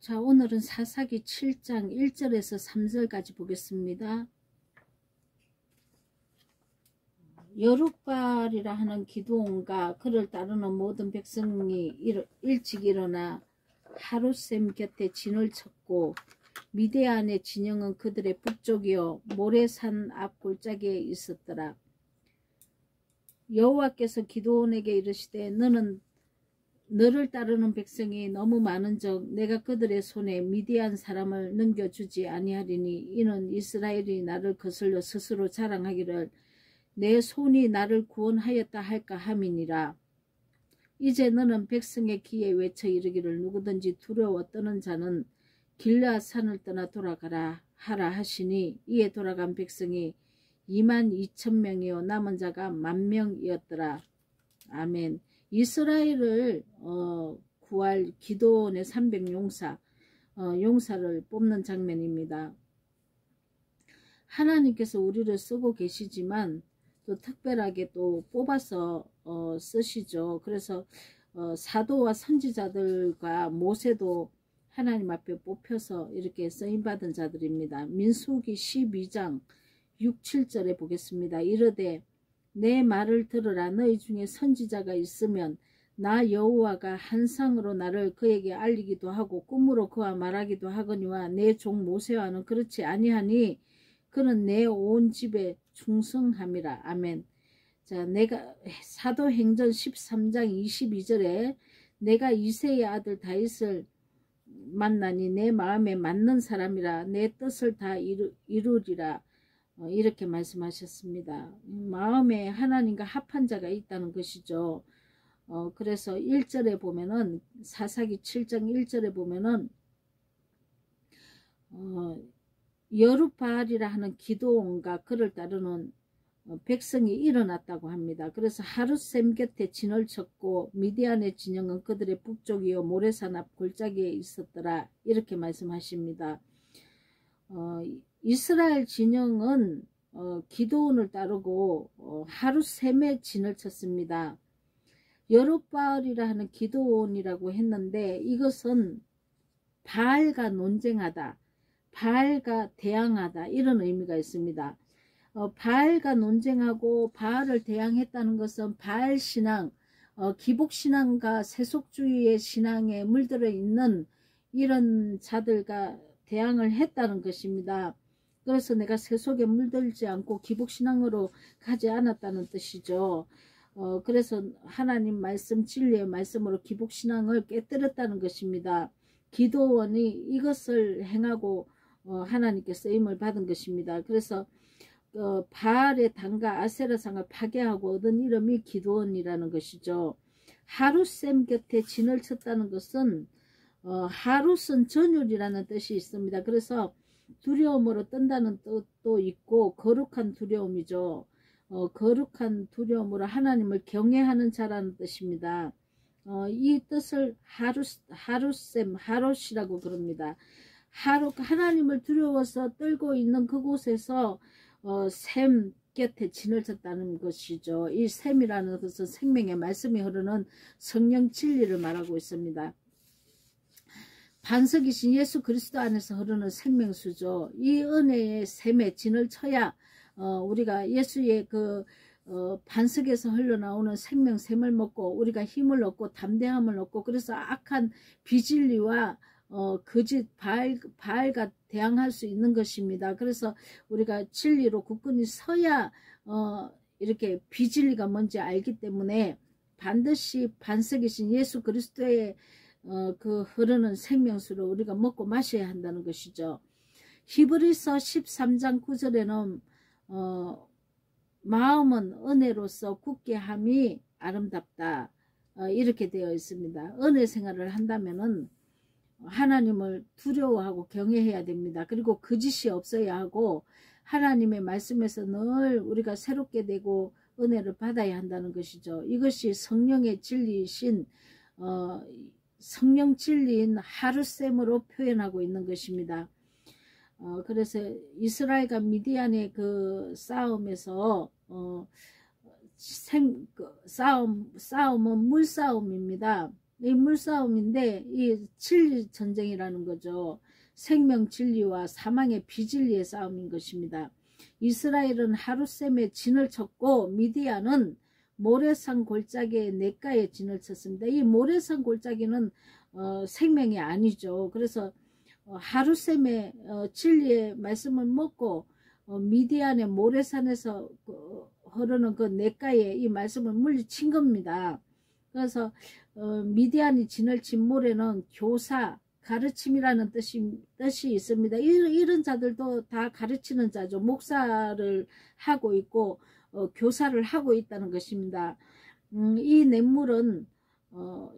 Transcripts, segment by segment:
자, 오늘은 사사기 7장 1절에서 3절까지 보겠습니다. 여룻바알이라 하는 기드온과 그를 따르는 모든 백성이 일찍 일어나 하룻셈 곁에 진을 쳤고 미디안의 진영은 그들의 북쪽이요 모레산 앞 골짜기에 있었더라. 여호와께서 기드온에게 이르시되 너를 따르는 백성이 너무 많은즉 내가 그들의 손에 미디안 사람을 넘겨주지 아니하리니 이는 이스라엘이 나를 거슬려 스스로 자랑하기를 내 손이 나를 구원하였다 할까 함이니라. 이제 너는 백성의 귀에 외쳐 이르기를 누구든지 두려워 떠는 자는 길르앗 산을 떠나 돌아가라 하라 하시니 이에 돌아간 백성이 22,000명이요 남은 자가 10,000명이었더라. 아멘. 이스라엘을 구할 기드온의 300용사 용사를 뽑는 장면입니다. 하나님께서 우리를 쓰고 계시지만 또 특별하게 또 뽑아서 쓰시죠. 그래서 사도와 선지자들과 모세도 하나님 앞에 뽑혀서 이렇게 쓰임받은 자들입니다. 민수기 12장 6, 7절에 보겠습니다. 이르되 내 말을 들으라. 너희 중에 선지자가 있으면 나 여호와가 한상으로 나를 그에게 알리기도 하고 꿈으로 그와 말하기도 하거니와 내 종 모세와는 그렇지 아니하니 그는 내 온 집에 충성함이라. 아멘. 자, 내가 사도행전 13장 22절에 내가 이새의 아들 다윗을 만나니 내 마음에 맞는 사람이라 내 뜻을 다 이루리라. 이렇게 말씀하셨습니다. 마음에 하나님과 합한 자가 있다는 것이죠. 그래서 1절에 보면은 사사기 7장 1절에 보면은 여룻바알이라 하는 기드온과 그를 따르는 백성이 일어났다고 합니다. 그래서 하룻셈 곁에 진을 쳤고 미디안의 진영은 그들의 북쪽이요 모레산 앞 골짜기에 있었더라. 이렇게 말씀하십니다. 이스라엘 진영은 기드온을 따르고 하룻셈에 진을 쳤습니다. 여룻바알이라 하는 기드온이라고 했는데 이것은 바알과 논쟁하다, 바알과 대항하다 이런 의미가 있습니다. 바알과 논쟁하고 바알을 대항했다는 것은 바알 신앙, 기복신앙과 세속주의의 신앙에 물들어 있는 이런 자들과 대항을 했다는 것입니다. 그래서 내가 세속에 물들지 않고 기복신앙으로 가지 않았다는 뜻이죠. 그래서 하나님 말씀 진리의 말씀으로 기복신앙을 깨뜨렸다는 것입니다. 기드온이 이것을 행하고 하나님께 쓰임을 받은 것입니다. 그래서 바알의 단과 아세라상을 파괴하고 얻은 이름이 기드온이라는 것이죠. 하룻셈 곁에 진을 쳤다는 것은 하룻은 전율이라는 뜻이 있습니다. 그래서 두려움으로 뜬다는 뜻도 있고 거룩한 두려움이죠. 거룩한 두려움으로 하나님을 경외하는 자라는 뜻입니다. 이 뜻을 하룻셈, 하롯이라고 그럽니다. 하나님을 두려워서 떨고 있는 그곳에서 샘 곁에 진을 쳤다는 것이죠. 이 샘이라는 것은 생명의 말씀이 흐르는 성령 진리를 말하고 있습니다. 반석이신 예수 그리스도 안에서 흐르는 생명수죠. 이 은혜의 샘에 진을 쳐야 우리가 예수의 그 반석에서 흘러나오는 생명샘을 먹고 우리가 힘을 얻고 담대함을 얻고 그래서 악한 비진리와 거짓 바알과 대항할 수 있는 것입니다. 그래서 우리가 진리로 굳건히 서야 이렇게 비진리가 뭔지 알기 때문에 반드시 반석이신 예수 그리스도의 그 흐르는 생명수를 우리가 먹고 마셔야 한다는 것이죠. 히브리서 13장 9절에는 마음은 은혜로서 굳게 함이 아름답다 이렇게 되어 있습니다. 은혜 생활을 한다면은 하나님을 두려워하고 경외해야 됩니다. 그리고 거짓이 없어야 하고 하나님의 말씀에서 늘 우리가 새롭게 되고 은혜를 받아야 한다는 것이죠. 이것이 성령의 진리이신 성령 진리인 하룻셈으로 표현하고 있는 것입니다. 그래서 이스라엘과 미디안의 그 싸움에서 싸움은 물싸움입니다. 이 물싸움인데 이 진리 전쟁이라는 거죠. 생명 진리와 사망의 비진리의 싸움인 것입니다. 이스라엘은 하룻셈에 진을 쳤고 미디안은 모래산 골짜기에 냇가에 진을 쳤습니다. 이 모래산 골짜기는 생명이 아니죠. 그래서 하룻셈에 진리의 말씀을 먹고 미디안의 모래산에서 흐르는 그 냇가에 이 말씀을 물리친 겁니다. 그래서 미디안이 진을 친 모래는 교사, 가르침이라는 뜻이 있습니다. 이런 자들도 다 가르치는 자죠. 목사를 하고 있고 교사를 하고 있다는 것입니다. 이 냇물은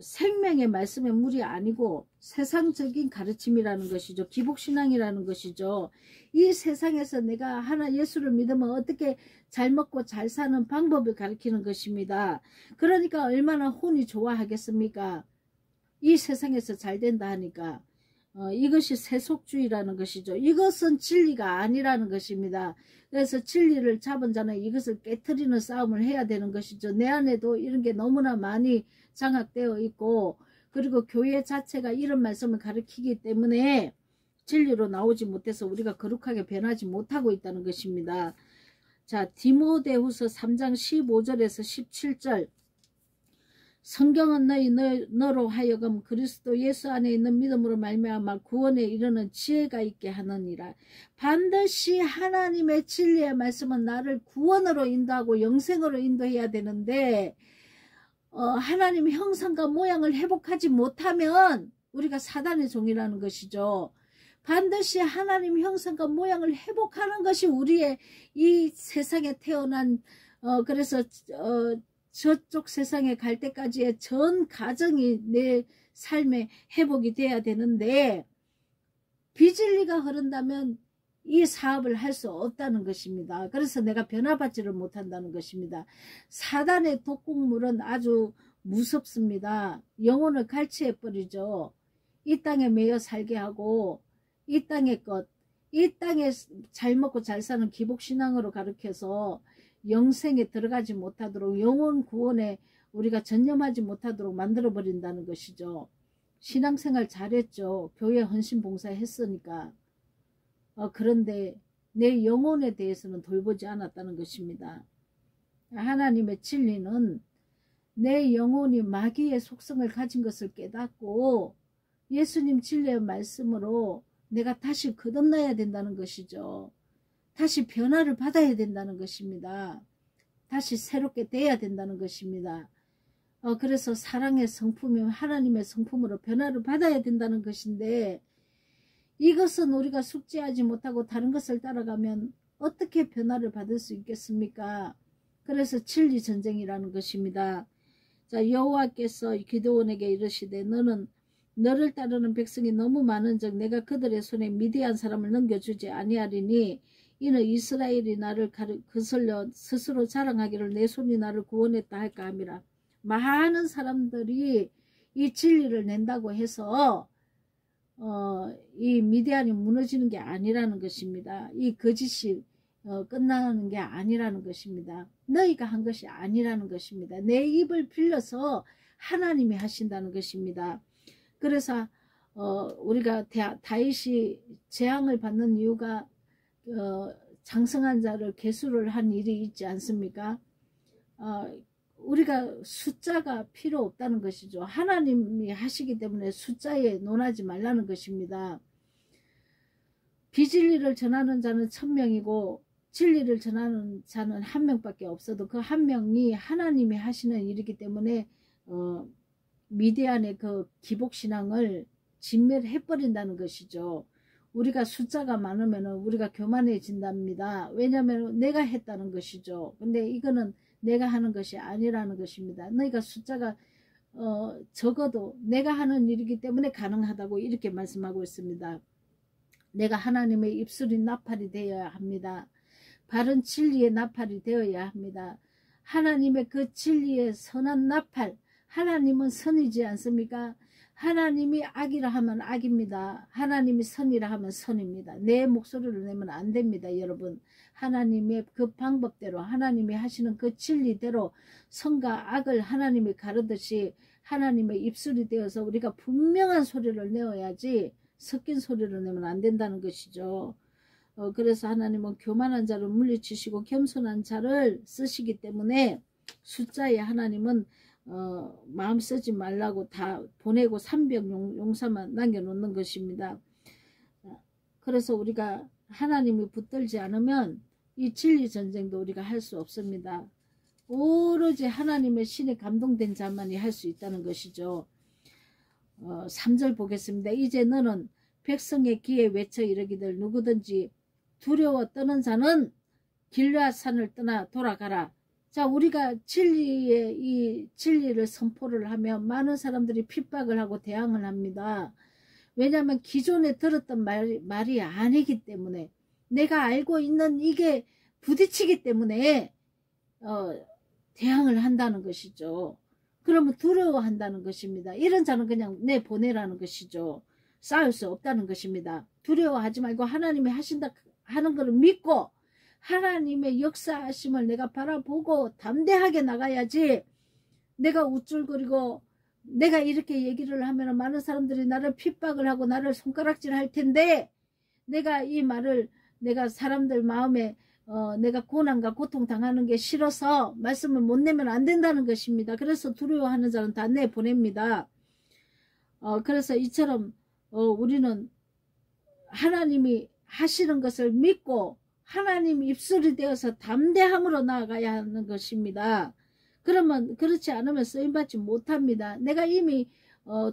생명의 말씀의 물이 아니고 세상적인 가르침이라는 것이죠. 기복신앙이라는 것이죠. 이 세상에서 내가 하나 예수를 믿으면 어떻게 잘 먹고 잘 사는 방법을 가르치는 것입니다. 그러니까 얼마나 혼이 좋아하겠습니까? 이 세상에서 잘 된다 하니까 이것이 세속주의라는 것이죠. 이것은 진리가 아니라는 것입니다. 그래서 진리를 잡은 자는 이것을 깨트리는 싸움을 해야 되는 것이죠. 내 안에도 이런 게 너무나 많이 장악되어 있고 그리고 교회 자체가 이런 말씀을 가르치기 때문에 진리로 나오지 못해서 우리가 거룩하게 변하지 못하고 있다는 것입니다. 자, 디모데후서 3장 15절에서 17절 성경은 너로 하여금 그리스도 예수 안에 있는 믿음으로 말미암아 구원에 이르는 지혜가 있게 하느니라. 반드시 하나님의 진리의 말씀은 나를 구원으로 인도하고 영생으로 인도해야 되는데 하나님의 형상과 모양을 회복하지 못하면 우리가 사단의 종이라는 것이죠. 반드시 하나님 형상과 모양을 회복하는 것이 우리의 이 세상에 태어난 그래서 저쪽 세상에 갈 때까지의 전 가정이 내 삶의 회복이 돼야 되는데 비진리가 흐른다면 이 사업을 할 수 없다는 것입니다. 그래서 내가 변화받지를 못한다는 것입니다. 사단의 독극물은 아주 무섭습니다. 영혼을 갈취해버리죠. 이 땅에 매여 살게 하고 이 땅의 것, 이 땅에 잘 먹고 잘 사는 기복신앙으로 가르쳐서 영생에 들어가지 못하도록 영혼 구원에 우리가 전념하지 못하도록 만들어버린다는 것이죠. 신앙생활 잘했죠. 교회 헌신 봉사했으니까. 그런데 내 영혼에 대해서는 돌보지 않았다는 것입니다. 하나님의 진리는 내 영혼이 마귀의 속성을 가진 것을 깨닫고 예수님 진리의 말씀으로 내가 다시 거듭나야 된다는 것이죠. 다시 변화를 받아야 된다는 것입니다. 다시 새롭게 돼야 된다는 것입니다. 그래서 사랑의 성품이면 하나님의 성품으로 변화를 받아야 된다는 것인데 이것은 우리가 숙지하지 못하고 다른 것을 따라가면 어떻게 변화를 받을 수 있겠습니까? 그래서 진리 전쟁이라는 것입니다. 자, 여호와께서 기드온에게 이르시되 너는 너를 따르는 백성이 너무 많은즉 내가 그들의 손에 미디안 사람을 넘겨주지 아니하리니 이는 이스라엘이 나를 거슬려 스스로 자랑하기를 내 손이 나를 구원했다 할까 함이라. 많은 사람들이 이 진리를 낸다고 해서 이 미디안이 무너지는 게 아니라는 것입니다. 이 거짓이 끝나는 게 아니라는 것입니다. 너희가 한 것이 아니라는 것입니다. 내 입을 빌려서 하나님이 하신다는 것입니다. 그래서 우리가 다윗이 재앙을 받는 이유가 장성한 자를 계수를 한 일이 있지 않습니까? 우리가 숫자가 필요 없다는 것이죠. 하나님이 하시기 때문에 숫자에 논하지 말라는 것입니다. 비진리를 전하는 자는 1000명이고 진리를 전하는 자는 1명밖에 없어도 그 1명이 하나님이 하시는 일이기 때문에 미디안의 그 기복신앙을 진멸해버린다는 것이죠. 우리가 숫자가 많으면 우리가 교만해진답니다. 왜냐하면 내가 했다는 것이죠. 근데 이거는 내가 하는 것이 아니라는 것입니다. 너희가 숫자가 적어도 내가 하는 일이기 때문에 가능하다고 이렇게 말씀하고 있습니다. 내가 하나님의 입술인 나팔이 되어야 합니다. 바른 진리의 나팔이 되어야 합니다. 하나님의 그 진리의 선한 나팔, 하나님은 선이지 않습니까? 하나님이 악이라 하면 악입니다. 하나님이 선이라 하면 선입니다. 내 목소리를 내면 안 됩니다. 여러분, 하나님의 그 방법대로 하나님이 하시는 그 진리대로 선과 악을 하나님이 가르듯이 하나님의 입술이 되어서 우리가 분명한 소리를 내어야지 섞인 소리를 내면 안 된다는 것이죠. 그래서 하나님은 교만한 자를 물리치시고 겸손한 자를 쓰시기 때문에 숫자에 하나님은 마음 쓰지 말라고 다 보내고 300 용사만 남겨놓는 것입니다. 그래서 우리가 하나님이 붙들지 않으면 이 진리 전쟁도 우리가 할 수 없습니다. 오로지 하나님의 신에 감동된 자만이 할 수 있다는 것이죠. 3절 보겠습니다. 이제 너는 백성의 귀에 외쳐 이르기를 누구든지 두려워 떠는 자는 길앗 산을 떠나 돌아가라. 자, 우리가 이 진리를 선포를 하면 많은 사람들이 핍박을 하고 대항을 합니다. 왜냐하면 기존에 들었던 말이 아니기 때문에, 내가 알고 있는 이게 부딪히기 때문에 대항을 한다는 것이죠. 그러면 두려워한다는 것입니다. 이런 자는 그냥 내보내라는 것이죠. 싸울 수 없다는 것입니다. 두려워하지 말고 하나님이 하신다 하는 것을 믿고 하나님의 역사하심을 내가 바라보고 담대하게 나가야지, 내가 우쭐거리고 내가 이렇게 얘기를 하면 많은 사람들이 나를 핍박을 하고 나를 손가락질 할 텐데, 내가 이 말을 내가 사람들 마음에 내가 고난과 고통 당하는 게 싫어서 말씀을 못 내면 안 된다는 것입니다. 그래서 두려워하는 자는 다 내보냅니다. 그래서 이처럼 우리는 하나님이 하시는 것을 믿고 하나님 입술이 되어서 담대함으로 나아가야 하는 것입니다. 그러면 그렇지 않으면 쓰임받지 못합니다. 내가 이미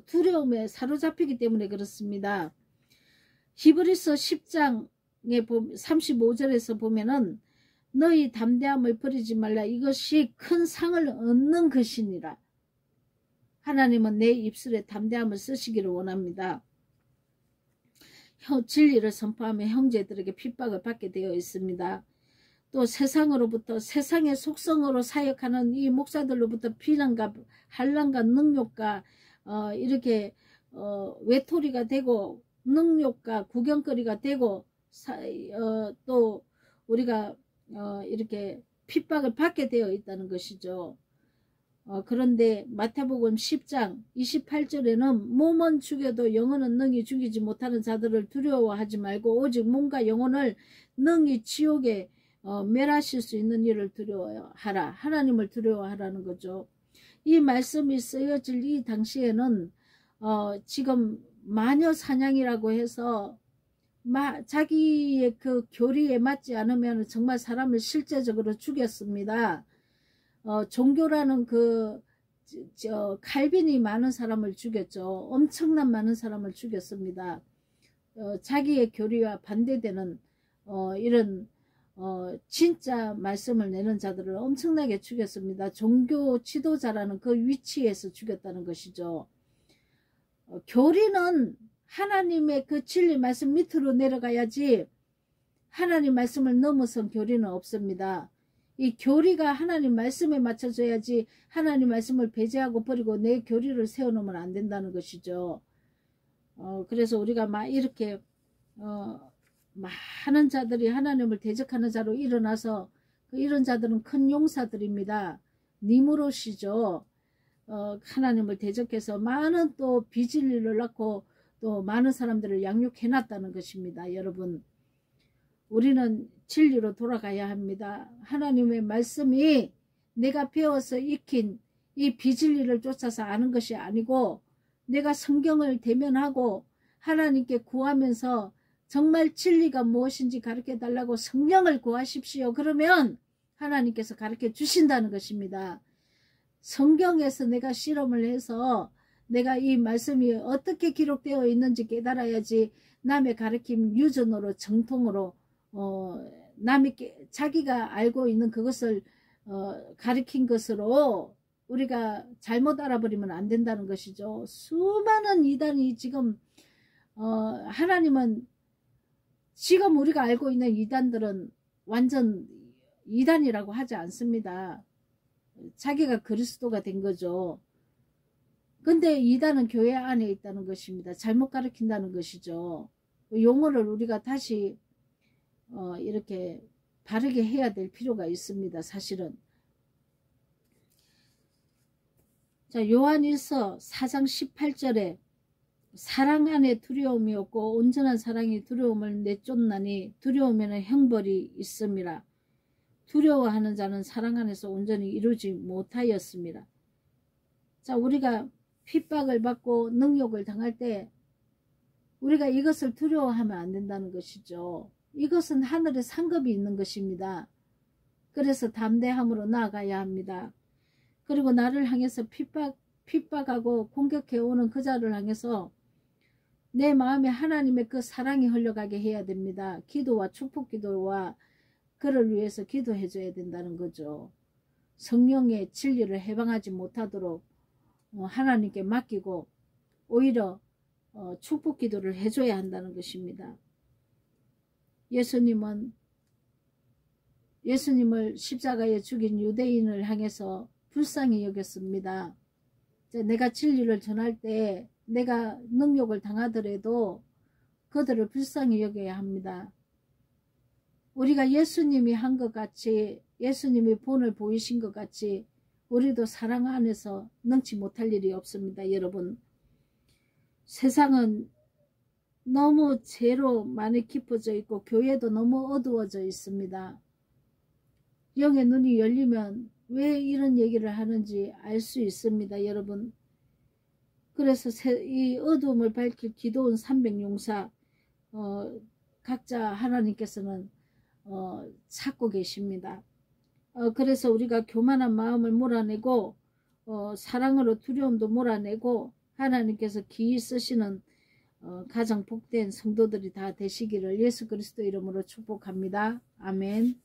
두려움에 사로잡히기 때문에 그렇습니다. 히브리서 10장에 35절에서 보면은 너희 담대함을 버리지 말라. 이것이 큰 상을 얻는 것이니라. 하나님은 내 입술에 담대함을 쓰시기를 원합니다. 진리를 선포하며 형제들에게 핍박을 받게 되어 있습니다. 또 세상으로부터 세상의 속성으로 사역하는 이 목사들로부터 비난과 한란과 능욕과 이렇게 외톨이가 되고 능욕과 구경거리가 되고 또 우리가 이렇게 핍박을 받게 되어 있다는 것이죠. 그런데 마태복음 10장 28절에는 몸은 죽여도 영혼은 능히 죽이지 못하는 자들을 두려워하지 말고 오직 몸과 영혼을 능히 지옥에 멸하실 수 있는 일을 두려워하라. 하나님을 두려워하라는 거죠. 이 말씀이 쓰여질 이 당시에는 지금 마녀 사냥이라고 해서 자기의 그 교리에 맞지 않으면 정말 사람을 실제적으로 죽였습니다. 종교라는 칼빈이 많은 사람을 죽였죠. 엄청난 많은 사람을 죽였습니다. 자기의 교리와 반대되는 이런 진짜 말씀을 내는 자들을 엄청나게 죽였습니다. 종교 지도자라는 그 위치에서 죽였다는 것이죠. 교리는 하나님의 그 진리 말씀 밑으로 내려가야지 하나님 말씀을 넘어선 교리는 없습니다. 이 교리가 하나님 말씀에 맞춰져야지 하나님 말씀을 배제하고 버리고 내 교리를 세워놓으면 안 된다는 것이죠. 그래서 우리가 막 이렇게 많은 자들이 하나님을 대적하는 자로 일어나서 이런 자들은 큰 용사들입니다. 니무롯이죠. 하나님을 대적해서 많은 또 비진리를 낳고 또 많은 사람들을 양육해놨다는 것입니다. 여러분, 우리는 진리로 돌아가야 합니다. 하나님의 말씀이 내가 배워서 익힌 이 비진리를 쫓아서 아는 것이 아니고, 내가 성경을 대면하고 하나님께 구하면서 정말 진리가 무엇인지 가르쳐 달라고 성령을 구하십시오. 그러면 하나님께서 가르쳐 주신다는 것입니다. 성경에서 내가 실험을 해서 내가 이 말씀이 어떻게 기록되어 있는지 깨달아야지 남의 가르침 유전으로 정통으로 남이 자기가 알고 있는 그것을 가르친 것으로 우리가 잘못 알아버리면 안 된다는 것이죠. 수많은 이단이 지금 하나님은 지금 우리가 알고 있는 이단들은 완전 이단이라고 하지 않습니다. 자기가 그리스도가 된 거죠. 근데 이단은 교회 안에 있다는 것입니다. 잘못 가르친다는 것이죠. 용어를 우리가 다시 이렇게 바르게 해야 될 필요가 있습니다. 사실은. 자, 요한일서 4장 18절에 사랑 안에 두려움이 없고 온전한 사랑이 두려움을 내쫓나니 두려움에는 형벌이 있음이라. 두려워하는 자는 사랑 안에서 온전히 이루지 못하였습니다. 자, 우리가 핍박을 받고 능욕을 당할 때 우리가 이것을 두려워하면 안 된다는 것이죠. 이것은 하늘에 상급이 있는 것입니다. 그래서 담대함으로 나아가야 합니다. 그리고 나를 향해서 핍박하고 공격해오는 그 자를 향해서 내 마음에 하나님의 그 사랑이 흘러가게 해야 됩니다. 기도와 축복 기도와 그를 위해서 기도해 줘야 된다는 거죠. 성령의 진리를 해방하지 못하도록 하나님께 맡기고 오히려 축복 기도를 해줘야 한다는 것입니다. 예수님을 십자가에 죽인 유대인을 향해서 불쌍히 여겼습니다. 내가 진리를 전할 때 내가 능욕을 당하더라도 그들을 불쌍히 여겨야 합니다. 우리가 예수님이 한 것 같이, 예수님이 본을 보이신 것 같이 우리도 사랑 안에서 능치 못할 일이 없습니다. 여러분, 세상은 너무 죄로 많이 깊어져 있고 교회도 너무 어두워져 있습니다. 영의 눈이 열리면 왜 이런 얘기를 하는지 알 수 있습니다. 여러분, 그래서 이 어두움을 밝힐 기도원 300용사 각자 하나님께서는 찾고 계십니다. 그래서 우리가 교만한 마음을 몰아내고 사랑으로 두려움도 몰아내고 하나님께서 기이 쓰시는 가장 복된 성도들이 다 되시기를 예수 그리스도 이름으로 축복합니다. 아멘.